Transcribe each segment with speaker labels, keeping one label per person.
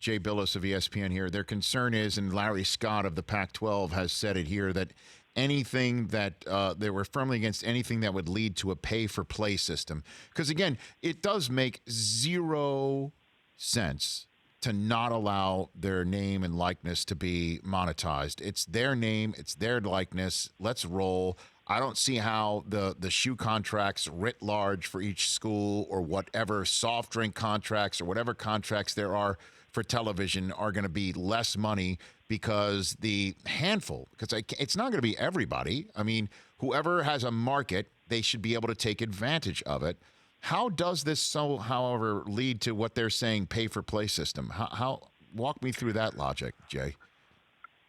Speaker 1: Jay Bilas of ESPN here. Their concern is, and Larry Scott of the Pac-12 has said it here, that anything that they were firmly against anything that would lead to a pay-for-play system. Because, again, it does make zero sense to not allow their name and likeness to be monetized. It's their name, it's their likeness. Let's roll. I don't see how the shoe contracts writ large for each school or whatever soft drink contracts or whatever contracts there are for television are going to be less money because the handful, because it's not going to be everybody. I mean, whoever has a market, they should be able to take advantage of it. How does this, however, lead to what they're saying pay-for-play system? How walk me through that logic, Jay.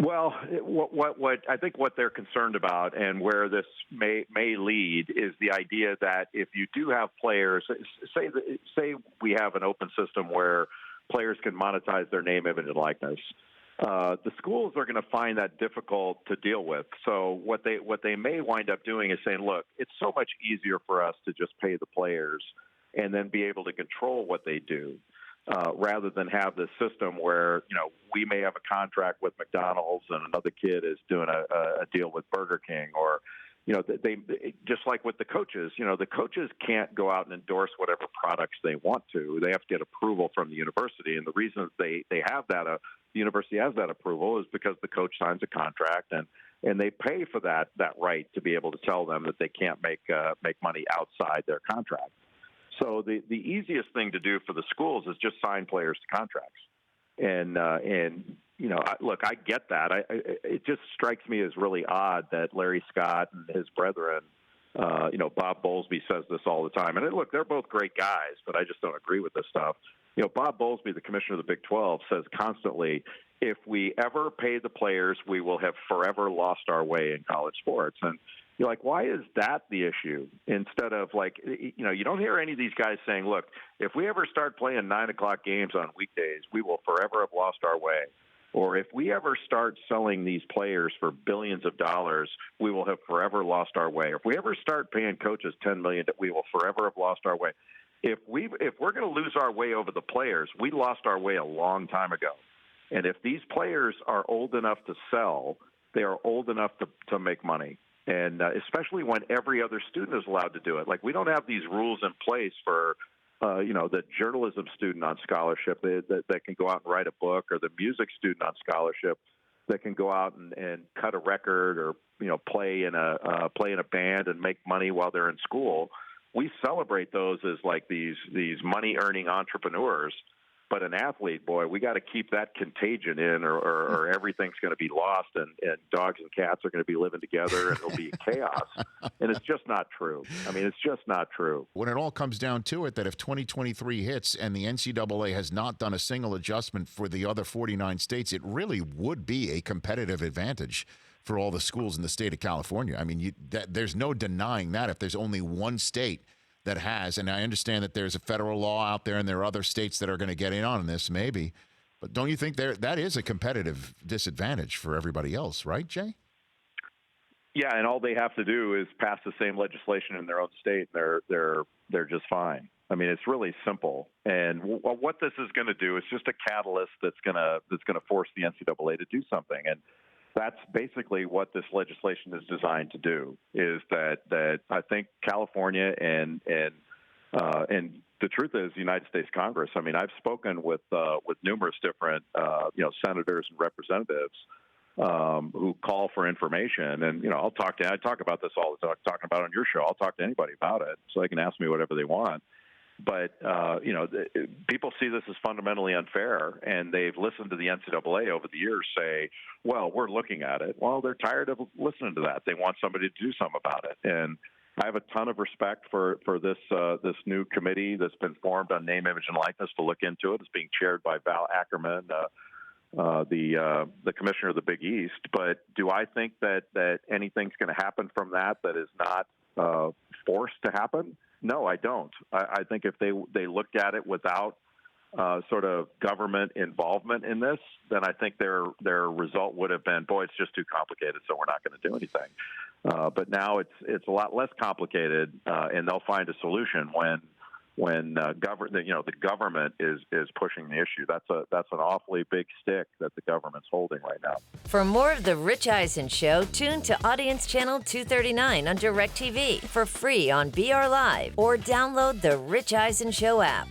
Speaker 2: Well, what I think what they're concerned about and where this may lead is the idea that if you do have players, say we have an open system where players can monetize their name, image, and likeness, the schools are going to find that difficult to deal with. So what they may wind up doing is saying, look, it's so much easier for us to just pay the players and then be able to control what they do. Rather than have this system where, we may have a contract with McDonald's and another kid is doing a deal with Burger King, or, they just like with the coaches, the coaches can't go out and endorse whatever products they want to. They have to get approval from the university. And the reason they have that, the university has that approval is because the coach signs a contract and they pay for that right to be able to tell them that they can't make money outside their contract. So the easiest thing to do for the schools is just sign players to contracts. And look, I get that. It just strikes me as really odd that Larry Scott and his brethren, Bob Bowlesby says this all the time. And look, they're both great guys, but I just don't agree with this stuff. Bob Bowlesby, the commissioner of the Big 12, says constantly, if we ever pay the players, we will have forever lost our way in college sports. And you're like, why is that the issue? Instead of you don't hear any of these guys saying, look, if we ever start playing 9:00 games on weekdays, we will forever have lost our way. Or if we ever start selling these players for billions of dollars, we will have forever lost our way. If we ever start paying coaches $10 million, we will forever have lost our way. If we're going to lose our way over the players, we lost our way a long time ago. And if these players are old enough to sell, they are old enough to make money. And especially when every other student is allowed to do it. Like, we don't have these rules in place for, the journalism student on scholarship that can go out and write a book, or the music student on scholarship that can go out and cut a record, or, play in a band and make money while they're in school. We celebrate those as like these money-earning entrepreneurs. But an athlete, boy, we got to keep that contagion in, or everything's going to be lost, and dogs and cats are going to be living together, and it'll be chaos. And it's just not true. I mean, it's just not true.
Speaker 1: When it all comes down to it, that if 2023 hits and the NCAA has not done a single adjustment for the other 49 states, it really would be a competitive advantage for all the schools in the state of California. I mean, there's no denying that if there's only one state that has, and I understand that there's a federal law out there and there are other states that are going to get in on this maybe, but don't you think that is a competitive disadvantage for everybody else, right, Jay?
Speaker 2: Yeah, and all they have to do is pass the same legislation in their own state, and they're just fine. I mean, it's really simple. And what this is going to do is just a catalyst that's going to force the NCAA to do something. And that's basically what this legislation is designed to do, is that I think California and the truth is the United States Congress. I mean, I've spoken with numerous different senators and representatives who call for information, and I talk about this all the time, talking about it on your show. I'll talk to anybody about it, so they can ask me whatever they want. But, people see this as fundamentally unfair, and they've listened to the NCAA over the years say, well, we're looking at it. Well, they're tired of listening to that. They want somebody to do something about it. And I have a ton of respect for this new committee that's been formed on name, image, and likeness to look into it. It's being chaired by Val Ackerman, the commissioner of the Big East. But do I think that anything's going to happen from that is not forced to happen? No, I don't. I think if they looked at it without sort of government involvement in this, then I think their result would have been, boy, it's just too complicated, so we're not going to do anything. But now it's a lot less complicated, and they'll find a solution when the government is pushing the issue. That's an awfully big stick that the government's holding right now.
Speaker 3: For more of The Rich Eisen Show, tune to Audience Channel 239 on DirecTV for free on BR Live or download the Rich Eisen Show app.